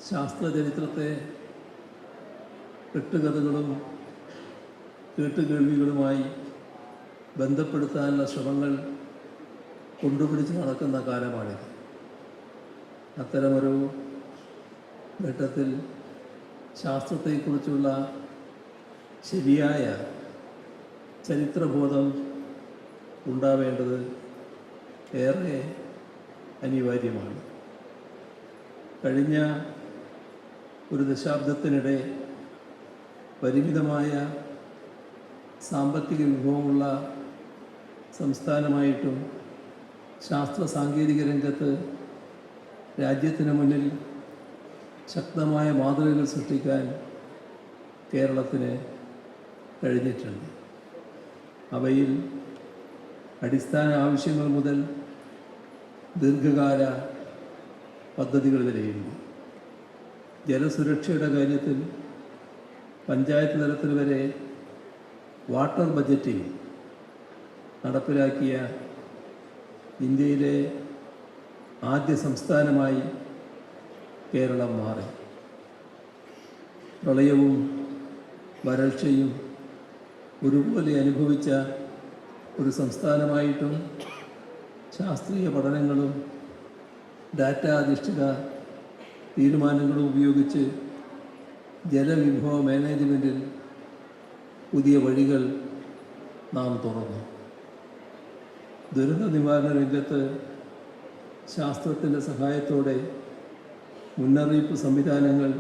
ശാസ്ത്രചരിത്രത്തെ കെട്ടുകഥകളും കേട്ടുകേൾവികളുമായി ബന്ധപ്പെടുത്താനുള്ള ശ്രമങ്ങൾ കൊണ്ടുപിടിച്ച് നടക്കുന്ന കാലമാണിത്. അത്തരമൊരു ഘട്ടത്തിൽ ശാസ്ത്രത്തെക്കുറിച്ചുള്ള ശരിയായ ചരിത്രബോധം ഉണ്ടാവേണ്ടത് ഏറെ അനിവാര്യമാണ്. കഴിഞ്ഞ ഒരു ദശാബ്ദത്തിനിടെ പരിമിതമായ സാമ്പത്തിക വിഭവമുള്ള സംസ്ഥാനമായിട്ടും ശാസ്ത്ര സാങ്കേതിക രംഗത്ത് രാജ്യത്തിന് മുന്നിൽ ശക്തമായ മാതൃകകൾ സൃഷ്ടിക്കാൻ കേരളത്തിന് കഴിഞ്ഞിട്ടുണ്ട്. അവയിൽ അടിസ്ഥാന ആവശ്യങ്ങൾ മുതൽ ദീർഘകാല പദ്ധതികൾ വരെയുണ്ട്. ജലസുരക്ഷയുടെ കാര്യത്തിൽ പഞ്ചായത്ത് തലത്തിൽ വരെ വാട്ടർ ബജറ്റിംഗ് നടപ്പിലാക്കിയ ഇന്ത്യയിലെ ആദ്യ സംസ്ഥാനമായി കേരളം മാറി. പ്രളയവും വരൾച്ചയും ഒരുപോലെ അനുഭവിച്ച ഒരു സംസ്ഥാനമായിട്ടും ശാസ്ത്രീയ പഠനങ്ങളും ഡാറ്റ അധിഷ്ഠിത തീരുമാനങ്ങളും ഉപയോഗിച്ച് ജലവിഭവ മാനേജ്മെൻറ്റിൽ പുതിയ വഴികൾ നാം തുറന്നു. ദുരന്ത നിവാരണ രംഗത്ത് ശാസ്ത്രത്തിൻ്റെ സഹായത്തോടെ മുന്നറിയിപ്പ് സംവിധാനങ്ങൾ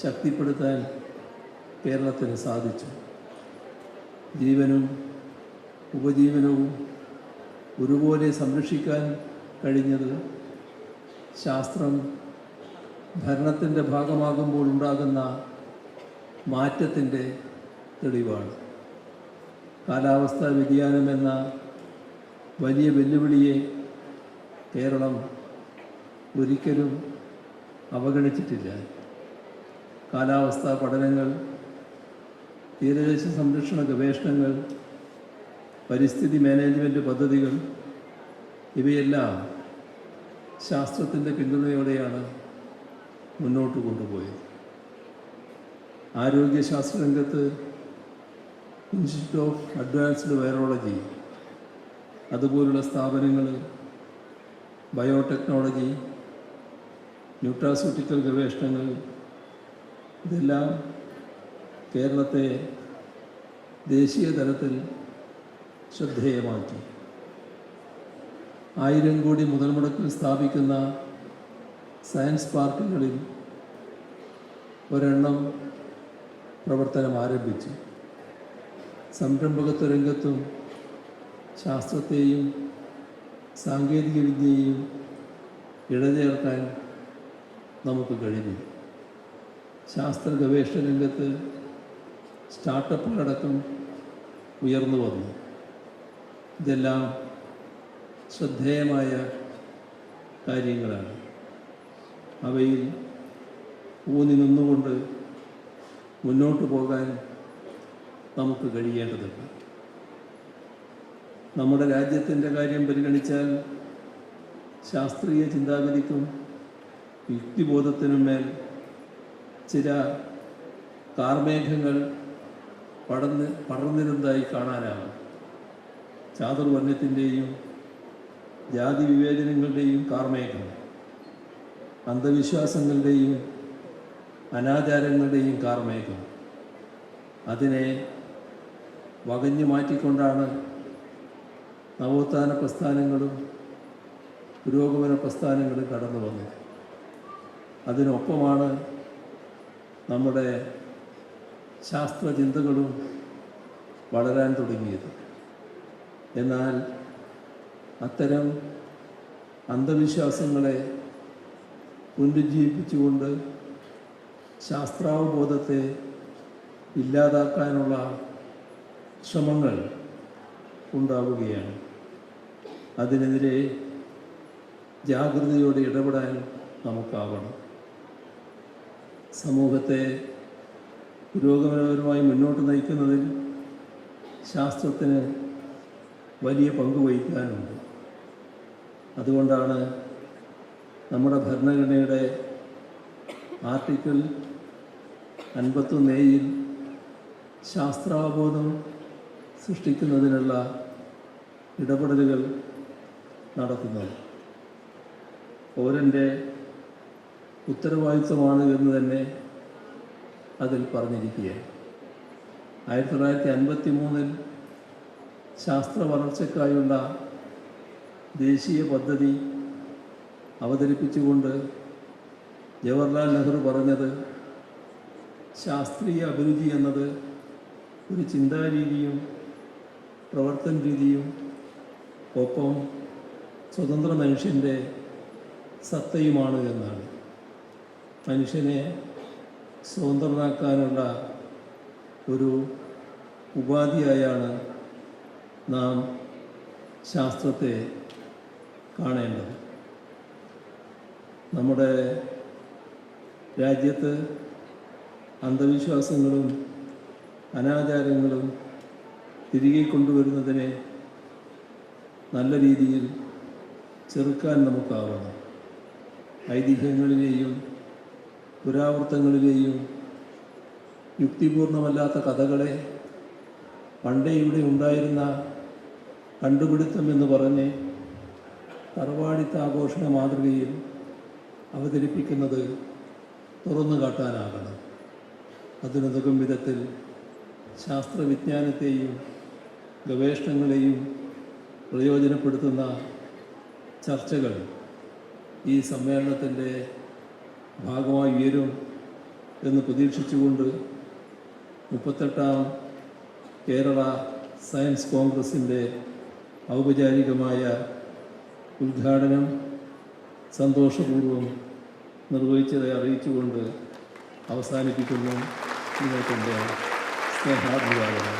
ശക്തിപ്പെടുത്താൻ കേരളത്തിന് സാധിച്ചു. ജീവനും ഉപജീവനവും ഒരുപോലെ സംരക്ഷിക്കാൻ കഴിഞ്ഞത് ശാസ്ത്രം ഭരണത്തിൻ്റെ ഭാഗമാകുമ്പോൾ ഉണ്ടാകുന്ന മാറ്റത്തിൻ്റെ തെളിവാണ്. കാലാവസ്ഥാ വ്യതിയാനം എന്ന വലിയ വെല്ലുവിളിയെ കേരളം ഒരിക്കലും അവഗണിച്ചിട്ടില്ല. കാലാവസ്ഥാ പഠനങ്ങൾ, തീരദേശ സംരക്ഷണ ഗവേഷണങ്ങൾ, പരിസ്ഥിതി മാനേജ്മെൻറ്റ് പദ്ധതികൾ ഇവയെല്ലാം ശാസ്ത്രത്തിൻ്റെ പിന്തുണയോടെയാണ് മുന്നോട്ട് കൊണ്ടുപോയത്. ആരോഗ്യശാസ്ത്ര രംഗത്ത് ഇൻസ്റ്റിറ്റ്യൂട്ട് ഓഫ് അഡ്വാൻസ്ഡ് വൈറോളജി അതുപോലുള്ള സ്ഥാപനങ്ങൾ, ബയോടെക്നോളജി, ന്യൂട്രാസ്യൂട്ടിക്കൽ ഗവേഷണങ്ങൾ, ഇതെല്ലാം കേരളത്തെ ദേശീയ തലത്തിൽ ശ്രദ്ധേയമാക്കി. 1000 കോടി മുതൽ മുടക്കിൽ സ്ഥാപിക്കുന്ന സയൻസ് പാർക്കുകളിൽ ഒരെണ്ണം പ്രവർത്തനം ആരംഭിച്ചു. സംരംഭകത്വ രംഗത്തും ശാസ്ത്രത്തെയും സാങ്കേതിക വിദ്യയെയും ഇഴചേർക്കാൻ നമുക്ക് കഴിഞ്ഞു. ശാസ്ത്ര ഗവേഷണ രംഗത്ത് സ്റ്റാർട്ടപ്പുകളടക്കം ഉയർന്നു വന്നു. ഇതെല്ലാം ശ്രദ്ധേയമായ കാര്യങ്ങളാണ്. അവയിൽ ഊന്നി നിന്നുകൊണ്ട് മുന്നോട്ട് പോകാൻ നമുക്ക് കഴിയേണ്ടതുണ്ട്. നമ്മുടെ രാജ്യത്തിൻ്റെ കാര്യം പരിഗണിച്ചാൽ ശാസ്ത്രീയ ചിന്താഗതിക്കും യുക്തിബോധത്തിനും മേൽ ചില കാർമേഘങ്ങൾ പടർന്നിരുന്നതായി കാണാനാകും. ചാതുർവർണ്ണത്തിൻ്റെയും ജാതി വിവേചനങ്ങളുടെയും കാർമേഘം, അന്ധവിശ്വാസങ്ങളുടെയും അനാചാരങ്ങളുടെയും കാർമേഘം, അതിനെ വകഞ്ഞു മാറ്റിക്കൊണ്ടാണ് നവോത്ഥാന പ്രസ്ഥാനങ്ങളും പുരോഗമന പ്രസ്ഥാനങ്ങളും കടന്നു വന്നത്. അതിനൊപ്പമാണ് നമ്മുടെ ശാസ്ത്രചിന്തകളും വളരാൻ തുടങ്ങിയത്. എന്നാൽ അത്തരം അന്ധവിശ്വാസങ്ങളെ പുനരുജ്ജീവിപ്പിച്ചുകൊണ്ട് ശാസ്ത്രാവബോധത്തെ ഇല്ലാതാക്കാനുള്ള ശ്രമങ്ങൾ ഉണ്ടാവുകയാണ്. അതിനെതിരെ ജാഗ്രതയോടെ ഇടപെടാൻ നമുക്കാവണം. സമൂഹത്തെ പുരോഗമനപരമായി മുന്നോട്ട് നയിക്കുന്നതിൽ ശാസ്ത്രത്തിന് വലിയ പങ്ക് വഹിക്കാനുണ്ട്. അതുകൊണ്ടാണ് നമ്മുടെ ഭരണഘടനയുടെ ആർട്ടിക്കിൾ 51A ശാസ്ത്രാവബോധം സൃഷ്ടിക്കുന്നതിനുള്ള ഇടപെടലുകൾ നടത്തുന്നത് പൗരൻ്റെ ഉത്തരവാദിത്വമാണ് എന്ന് തന്നെ അതിൽ പറഞ്ഞിരിക്കുകയാണ്. 1953 ശാസ്ത്ര വളർച്ചയ്ക്കായുള്ള ദേശീയ പദ്ധതി അവതരിപ്പിച്ചുകൊണ്ട് ജവഹർലാൽ നെഹ്റു പറഞ്ഞത് ശാസ്ത്രീയ അഭിരുചി എന്നത് ഒരു ചിന്താരീതിയും പ്രവർത്തന രീതിയും ഒപ്പം സ്വതന്ത്ര മനുഷ്യൻ്റെ സത്തയുമാണ് എന്നാണ്. മനുഷ്യനെ സ്വതന്ത്രനാക്കാനുള്ള ഒരു ഉപാധിയായാണ് നാം ശാസ്ത്രത്തെ കാണേണ്ടത്. നമ്മുടെ രാജ്യത്ത് അന്ധവിശ്വാസങ്ങളും അനാചാരങ്ങളും തിരികെ കൊണ്ടുവരുന്നതിനെ നല്ല രീതിയിൽ ചെറുക്കാൻ നമുക്കാവണം. ഐതിഹ്യങ്ങളിലെയും പുരാവൃത്തങ്ങളിലെയും യുക്തിപൂർണമല്ലാത്ത കഥകളെ പണ്ടേ ഇവിടെ ഉണ്ടായിരുന്ന കണ്ടുപിടുത്തം എന്ന് പറഞ്ഞ് തറവാടിത്താഘോഷണ മാതൃകയിൽ അവതരിപ്പിക്കുന്നത് തുറന്നു കാട്ടാനാകണം. അതിനുതകും വിധത്തിൽ ശാസ്ത്രവിജ്ഞാനത്തെയും ഗവേഷണങ്ങളെയും പ്രയോജനപ്പെടുത്തുന്ന ചർച്ചകൾ ഈ സമ്മേളനത്തിൻ്റെ ഭാഗമായി ഉയരും എന്ന് പ്രതീക്ഷിച്ചുകൊണ്ട് 38ാം കേരള സയൻസ് കോൺഗ്രസിൻ്റെ ഔപചാരികമായ ഉദ്ഘാടനം സന്തോഷപൂർവ്വം നിർവഹിച്ചതായി അറിയിച്ചുകൊണ്ട് അവസാനിപ്പിക്കുന്നു. നിങ്ങൾക്കെൻ്റെ സ്നേഹാഭിവാദനം.